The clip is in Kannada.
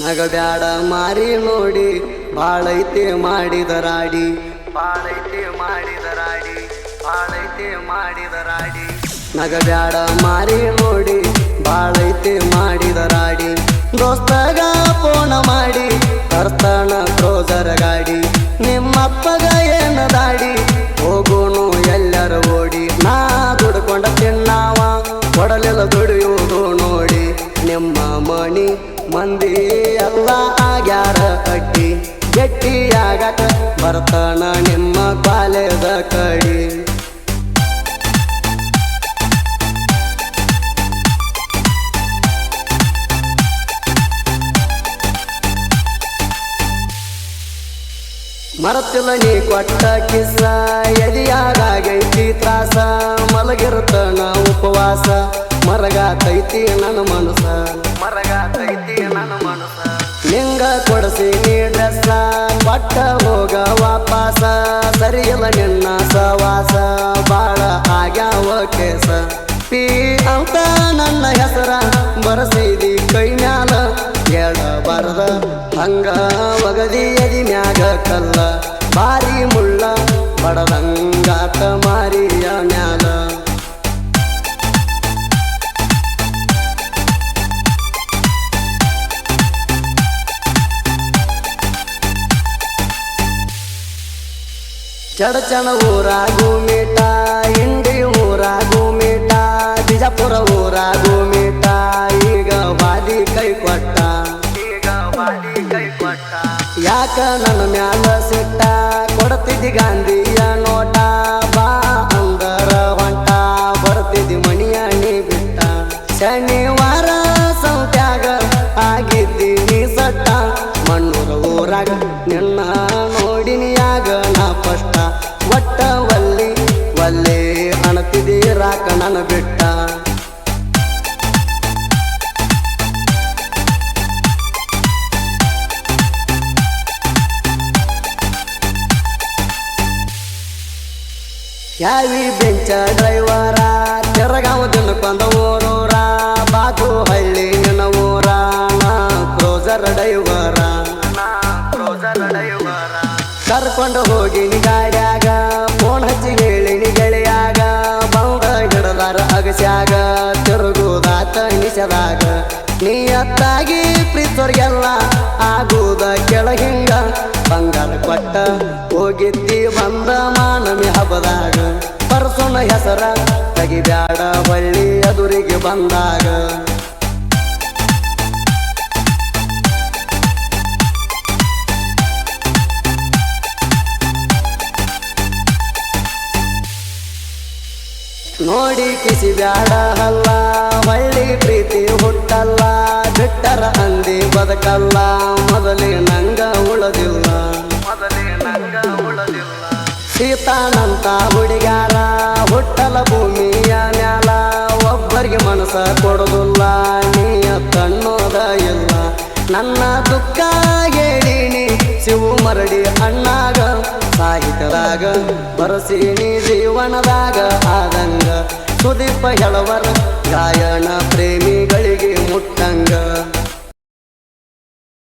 ನಗಬ್ಯಾಡ ಮಾರಿ ನೋಡಿ ಬಾಳೈತೆ ಮಾಡಿದರಾಡಿ ನಗಬ್ಯಾಡ ಮಾರಿ ನೋಡಿ ಬಾಳೈತೆ ಮಾಡಿದರಾಡಿ ದೋಸ್ತಗ ಫೋನ ಮಾಡಿ ತರ್ತಾನ ಕ್ರೋಸರ್ ಗಾಡಿ ನಿಮ್ಮಪ್ಪಗ ಏನ ದಾಡಿ ಹೋಗೋನು ಎಲ್ಲರ ಓಡಿ ನಾ ದುಡ್ಕೊಂಡ ತಿನ್ನಾವ ಕೊಡಲೆಲ್ಲ ದುಡಿಯುವುದು ನೋಡಿ ನಿಮ್ಮ ಮಣಿ ಮಂದಿ ಎಲ್ಲ ಆಗ್ಯಾರ ಕಟ್ಟಿ ಗಟ್ಟಿಯಾಗಕ ಬರ್ತಾನ ನಿಮ್ಮ ಕಾಲೇದ ಕಡಿ ಮರತಿಲ್ಲ ನೀ ಕೊಟ್ಟ ಕಿಸ್ಸ ಎದಿಯಾಗೈತಿ ತ್ರಾಸ ಮಲಗಿರ್ತನ ಉಪವಾಸ ಮರಗಾತೈತಿ ನನ್ನ ಮನಸ ನಿಂಗ ಕೊಡಸಿ ನೀ ಡ್ರೆಸ್ಸ ಕೊಟ್ಟ ಹೋಗ ವಾಪಾಸ ಸರಿಯಿಲ್ಲ ನಿನ್ನ ಸವಾಸ ಬಾಳ ಆಗ್ಯಾವ ಕೇಸ ಪಿ ಅಂತ ನನ್ನ ಹೆಸರ ಬರಸೈದಿ ಕೈ ಮ್ಯಾಲ ಎಡಬಾರದ ಹಂಗ ಒಗದಿ ಎದಿ ಮ್ಯಾಗ ಕಲ್ಲ ಬಾರಿ ಮುಳ್ಳ ಬಡದಂಗಾತ ಮಾರಿಯ ಮ್ಯಾಲ ಚಡಚಣ ಊರಾಗೂ ಮೀಟ ಇಂಡಿ ಊರಾಗೂ ಮೀಟ ಬಿಜಾಪುರ ಊರಾಗೂ ಮೀಟ ಈಗ ಬಾದಿ ಕೈ ಕೊಟ್ಟ ಯಾಕ ನನ್ನ ಮ್ಯಾಲ ಸಿಟ್ಟ ಕೊಡ್ತಿದ್ದಿ ಗಾಂಧಿಯ ನೋಟ ಬಾ ಅಂದರ ಹೊಂಟ ಬರ್ತಿದ್ದಿ ಮಣಿಯ ನೀ ಬಿಟ್ಟ ಶನಿವಾರ ಸಂತ್ಯಾಗ ಆಗಿದ್ದಿ ನೀ ಸಟ್ಟ ಮಣ್ಣೂರ ಊರಾಗ ನಿನ್ನ ನೋಡಿನಿಯಾಗ ನಾ ಪಷ್ಟ ಒಟ್ಟ ಒಲ್ಲೆ ಅಣತಿದಿ ರಾಕ ನನ್ನ ಬಿಟ್ಟ ಯಾವಿ ಬೆಂಚ ಡ್ರೈವರ ತೆರಗಾವ ದಿನಕ್ಕೊಂದ ಊರೂರ ಬಾಗು ಹಳ್ಳಿ ನಿನ್ನ ಊರ ನಾ ಕ್ರೋಸರ್ ಡ್ರೈವರ ಕರ್ಕೊಂಡು ಹೋಗಿನಿ ಗಾಡ್ಯಾಗ ಫೋನ್ ಹಚ್ಚಿ ಹೇಳಿನಿ ಗೆಳೆಯಾಗ ಬಂದ ಹಿಡದಾರ ಅಗಸ್ಯಾಗ ತಿರುಗುದಾತ ನಿಷದಾಗ ನೀಯತ್ತಾಗಿ ಪ್ರೀತೋರ್ಗೆಲ್ಲ ಆಗುದ ಕೆಳಗಿಂಗ ಬಂಗಾರ ಕೊಟ್ಟ ಹೋಗಿದ್ದಿ ಬಂದ ಮಾನಮಿ ಹಬ್ಬದಾಗ ಪರ್ಸುನ ಹೆಸರ ತೆಗಿಬ್ಯಾಡ ಬಳ್ಳಿ ಎದುರಿಗೆ ಬಂದಾಗ ನೋಡಿ ಕಿಸಿ ಬ್ಯಾಡ ಅಲ್ಲ ಹೊಳ್ಳಿ ಪ್ರೀತಿ ಹುಟ್ಟಲ್ಲ ಬಿಟ್ಟರ ಅಂದಿ ಬದಕಲ್ಲ ಮೊದಲೇ ನಂಗ ಉಳದಿಲ್ಲ ಸೀತಾನಂತ ಹುಡುಗ್ಯಾರ ಹುಟ್ಟಲ ಭೂಮಿಯ ಮ್ಯಾಲ ಒಬ್ಬರಿಗೆ ಮನಸ ಕೊಡೋದಿಲ್ಲ ನೀಯ ಕಣ್ಣೋದ ಇಲ್ಲ ನನ್ನ ದುಃಖ ಹೇಳಿನಿ ಶಿವು ಮರಡಿ ಅಣ್ಣಾಗ ಸಾಹಿತ್ಯದಾಗ ಬರಸೀನಿ ಜೀವನದಾಗ ಆದಂಗ ಸುದೀಪ ಹೇಳವರ ಗಾಯನ ಪ್ರೇಮಿಗಳಿಗೆ ಮುಟ್ಟಂಗ